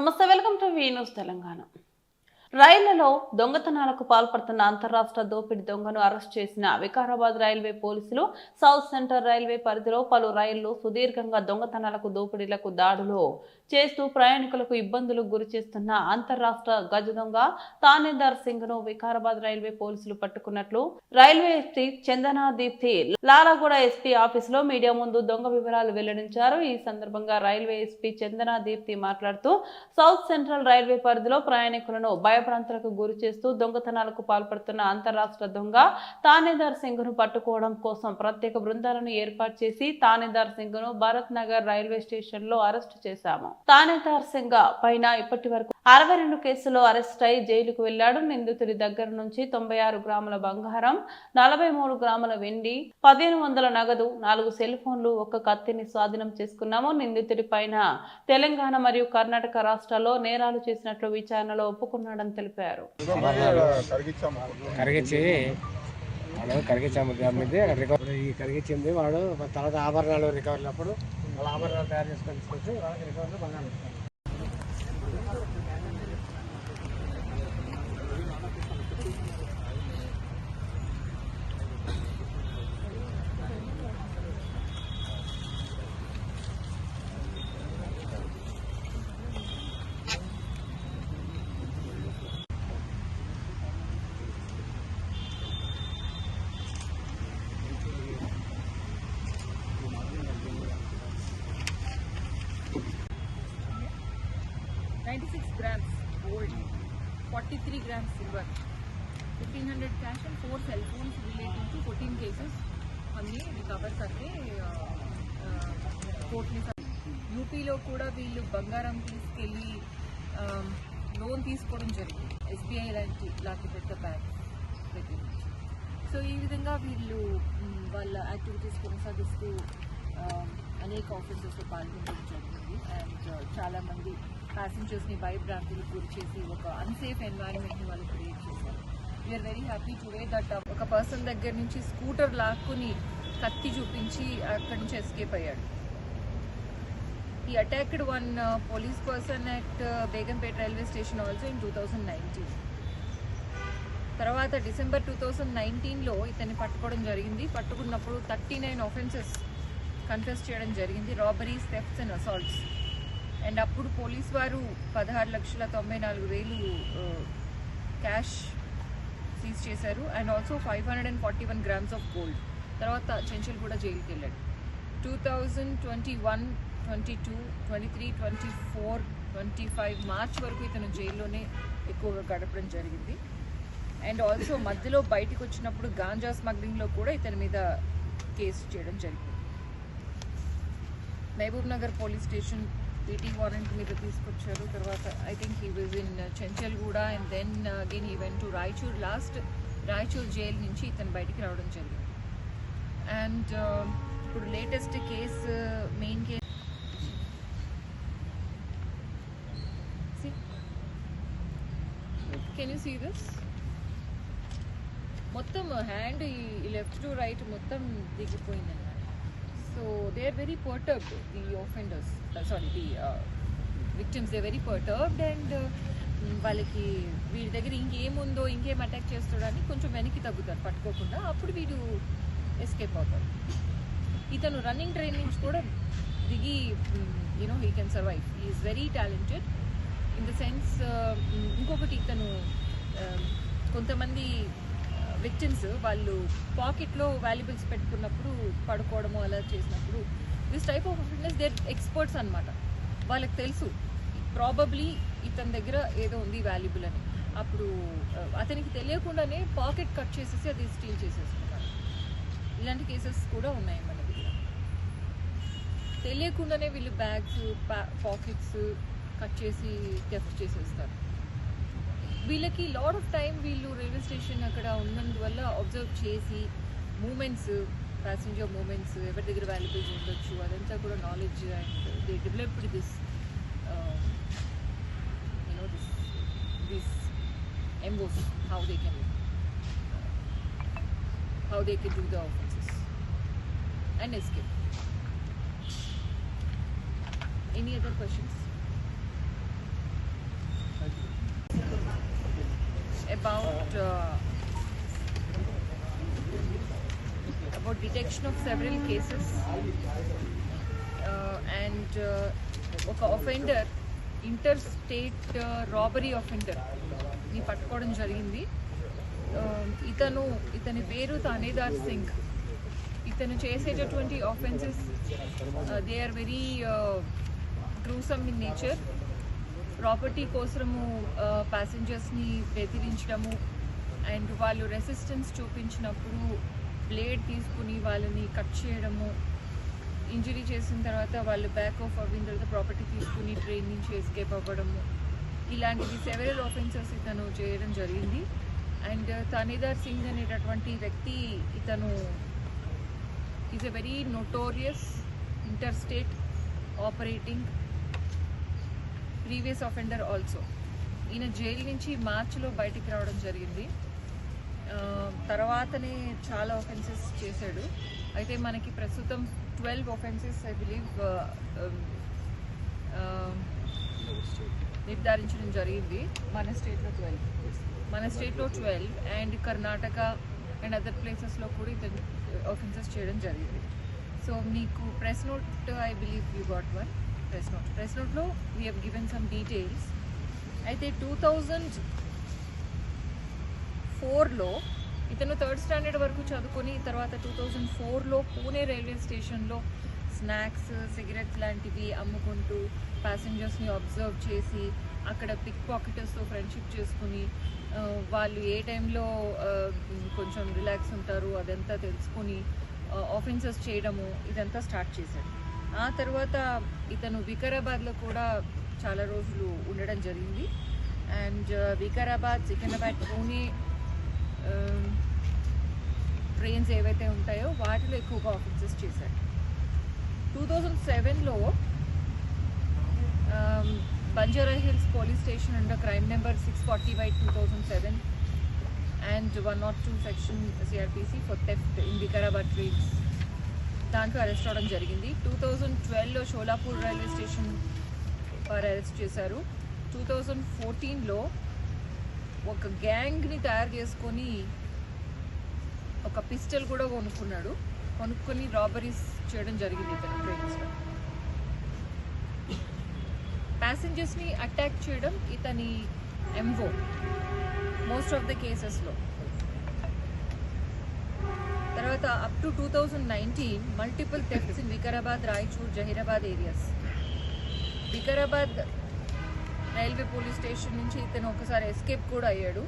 నమస్తే, welcome to V news Telangana. రైళ్లలో దొంగతనాలకు పాల్పడుతున్న అంతర్రాష్ట్ర దోపిడీ దొంగను అరెస్ట్ చేసిన వికారాబాద్ రైల్వే పోలీసులు సౌత్ సెంట్రల్ రైల్వే పరిధిలో పలు రైళ్లు సుదీర్ఘంగా దొంగతనాలకు దోపిడీలకు దాడులు చేస్తూ ప్రయాణికులకు ఇబ్బందులకు గురి చేస్తున్న అంతర్రాష్ట్ర గజ దొంగ తానేదార్ సింగ్ ను వికారాబాద్ రైల్వే పోలీసులు పట్టుకున్నట్లు railway SP Chandana Deepti Lalaguda SP ఆఫీసులో మీడియా ముందు దొంగ వివరాలు వెల్లడించారు. ఈ సందర్భంగా రైల్వే ఎస్పీ చందనా దీప్తి మాట్లాడుతూ సౌత్ సెంట్రల్ రైల్వే పరిధిలో ప్రయాణికులను భయభ్రాంతులకు గురి చేస్తూ దొంగతనాలకు పాల్పడుతున్న అంతర్రాష్ట్ర దొంగ తానేదార్ సింగ్ ను పట్టుకోవడం కోసం ప్రత్యేక బృందాలను ఏర్పాటు చేసి తానేదార్ సింగ్ ను భారత్ నగర్ రైల్వే స్టేషన్ లో అరెస్టు చేశాము. తానేదార్ సింగ్ పైన ఇప్పటి వరకు 62 కేసుల్లో అరెస్ట్ అయి జైలుకు వెళ్లాడు. నిందితుడి దగ్గర నుంచి 96 గ్రాముల బంగారం, 43 గ్రాముల వెండి, 1500 నగదు, 4 సెల్ ఫోన్లు, 1 కత్తిని స్వాధీనం చేసుకున్నాము. నిందితుడి పైన తెలంగాణ మరియు కర్ణాటక రాష్ట్రాల్లో నేరాలు చేసినట్లు విచారణలో ఒప్పుకున్నాడని తెలిపారు. కరిగించింది వాడు తర్వాత ఆభరణాలు రికవరీ అప్పుడు వాళ్ళ ఆభరణాలు తయారు చేసుకొని తీసుకొచ్చి వాళ్ళకి రికవరీలో బంగారం ఇస్తాను. grams gold, 43 grams silver, 1500 cash and 4 cell phones relating to 14 cases అన్నీ రికవర్ करके కోర్ట్ ని యూపీలో కూడా వీళ్ళు బంగారం తీసుకెళ్ళి లోన్ తీసుకోవడం జరిగింది ఎస్బీఐ లాంటి పెద్ద బ్యాంక్ దగ్గర నుంచి. సో ఈ విధంగా వీళ్ళు వాళ్ళ యాక్టివిటీస్ కొనసాగిస్తూ అనేక ఆఫీసెస్లో పాల్గొనడం జరిగింది. అండ్ చాలామంది ప్యాసింజర్స్ని భయభ్రాంతులకు గురి చేసి ఒక అన్సేఫ్ ఎన్వైరన్మెంట్ని వాళ్ళు క్రియేట్ చేశారు. We are very happy today that ఒక పర్సన్ దగ్గర నుంచి స్కూటర్ లాక్కుని కత్తి చూపించి అక్కడి నుంచి ఎస్కేప్ అయ్యాడు. ఈ attacked one police person at Begumpet railway station also in 2019. తర్వాత డిసెంబర్ 2019లో ఇతన్ని పట్టుకోవడం జరిగింది. పట్టుకున్నప్పుడు 39 ఆఫెన్సెస్ కన్ఫెస్ చేయడం జరిగింది, robberies, thefts and assaults. And అప్పుడు పోలీస్ వారు 16,94,000 క్యాష్ సీజ్ చేశారు. And also 541 grams of gold. తర్వాత చెంచల్ కూడా జైలుకి వెళ్ళాడు. 2021, 22, 23, 24, 25 మార్చ్ వరకు ఇతను జైల్లోనే ఎక్కువగా గడపడం జరిగింది. అండ్ ఆల్సో మధ్యలో బయటకు వచ్చినప్పుడు గాంజా స్మగ్లింగ్లో కూడా ఇతని మీద కేసు చేయడం జరిగింది. Mahabubnagar police station PT warrant మీద తీసుకొచ్చారు. తర్వాత I think he was in Chenchalguda and then again he went to Raichur. Last Raichur jail నుంచి ఇతను బయటికి రావడం జరిగింది. అండ్ ఇప్పుడు latest case main case can you see this మొత్తం హ్యాండ్ ఈ లెఫ్ట్ టు రైట్ మొత్తం దిగిపోయిందన్నమాట. So they are very perturbed, the offenders, sorry the victims, they very perturbed. And వాళ్ళకి వీడి దగ్గర ఇంకేముందో, ఇంకేం అటాక్ చేస్తాడని కొంచెం వెనక్కి తగ్గుతారు పట్టుకోకుండా. అప్పుడు వీడు ఎస్కేప్ అవుతాడు. ఇతను రన్నింగ్ ట్రైన్ నుంచి కూడా దిగి you know he can survive. He is very talented in the sense. ఇంకొకటి ఇతను కొంతమంది విక్టిమ్స్ వాళ్ళు పాకెట్లో వాల్యుబుల్స్ పెట్టుకున్నప్పుడు పడుకోవడము అలా చేసినప్పుడు this type of offenders they experts అనమాట. వాళ్ళకి తెలుసు ప్రాబబ్లీ ఇతని దగ్గర ఏదో ఉంది వాల్యుబుల్ అని. అప్పుడు అతనికి తెలియకుండానే పాకెట్ కట్ చేసేసి అది స్టీల్ చేసేసుకున్నారు. ఇలాంటి కేసెస్ కూడా ఉన్నాయి మన దగ్గర. తెలియకుండానే వీళ్ళు బ్యాగ్స్, పాకెట్స్ కట్ చేసి థెఫ్ట్ చేసేస్తారు. వీళ్ళకి లాట్ ఆఫ్ టైం వీళ్ళు రైల్వే స్టేషన్ అక్కడ ఉన్నందువల్ల అబ్జర్వ్ చేసి మూమెంట్స్, ప్యాసింజర్ మూమెంట్స్, ఎవరి దగ్గర వాల్యుబుల్స్ ఉండొచ్చు అదంతా కూడా knowledge. And they developed this you know this emboss how they can do the offenses and escape. Any other questions? about detection of several cases and ఒక offender interstate robbery offender ని పట్టుకోవడం జరిగింది. ఇతని పేరు తానేదార్ సింగ్. ఇతను చేసేటటువంటి offences they are very gruesome in nature. Property కోసము ప్యాసింజర్స్ని బెదిరించడము అండ్ వాళ్ళు రెసిస్టెన్స్ చూపించినప్పుడు బ్లేడ్ తీసుకుని వాళ్ళని కట్ చేయడము, ఇంజరీ చేసిన తర్వాత వాళ్ళు బ్యాక్ ఆఫ్ అయిన తర్వాత ప్రాపర్టీ తీసుకుని ట్రైన్ నుంచి ఎస్కేప్ అవ్వడము, ఇలాంటివి సెవెరల్ ఆఫెన్సెస్ ఇతను చేయడం జరిగింది. అండ్ తానేదార్ సింగ్ అనేటటువంటి వ్యక్తి ఇతను is a very notorious interstate operating previous offender also. ఈయన జైలు నుంచి మార్చిలో బయటికి రావడం జరిగింది. తర్వాతనే చాలా ఆఫెన్సెస్ చేశాడు. అయితే మనకి ప్రస్తుతం 12 ఆఫెన్సెస్ ఐ బిలీవ్ నిర్ధారించడం జరిగింది. మన స్టేట్లో 12 అండ్ కర్ణాటక అండ్ అదర్ ప్లేసెస్లో కూడా ఇతను ఆఫెన్సెస్ చేయడం జరిగింది. సో మీకు press note I believe you got one press నోట్లో we have given some details. అయితే 2004లో ఇతను 3rd స్టాండర్డ్ వరకు చదువుకొని తర్వాత 2004లో పూణే రైల్వే స్టేషన్లో స్నాక్స్, సిగరెట్స్ లాంటివి అమ్ముకుంటూ ప్యాసింజర్స్ని అబ్జర్వ్ చేసి అక్కడ పిక్ పాకెటర్స్తో ఫ్రెండ్షిప్ చేసుకుని వాళ్ళు ఏ టైంలో కొంచెం రిలాక్స్ ఉంటారు అదంతా తెలుసుకొని ఆఫెన్సెస్ చేయడము ఇదంతా స్టార్ట్ చేశాడు. ఆ తర్వాత ఇతను వికారాబాద్లో కూడా చాలా రోజులు ఉండడం జరిగింది. అండ్ వికారాబాద్, సికింద్రాబాద్, పూణే ట్రైన్స్ ఏవైతే ఉంటాయో వాటిలో ఎక్కువగా ఆఫెన్సెస్ చేశాడు. 2007లో Banjara Hills police station under crime number 640/2007 and 102 section CRPC for theft in Vikarabad trains దాంట్లో అరెస్ట్ అవడం జరిగింది. 2012లో షోలాపూర్ రైల్వే స్టేషన్ వారు అరెస్ట్ చేశారు. 2014లో ఒక గ్యాంగ్ని తయారు చేసుకొని ఒక పిస్టల్ కూడా కొనుక్కొని రాబరీస్ చేయడం జరిగింది ఇతను ట్రైన్స్లో. ప్యాసింజర్స్ని అటాక్ చేయడం ఇతని MO మోస్ట్ ఆఫ్ ద కేసెస్లో. తర్వాత up to 2019 multiple thefts in Vikarabad, Raichur, Zaheerabad areas. Vikarabad railway police station నుంచి ఇతను ఒకసారి ఎస్కేప్ కూడా అయ్యాడు.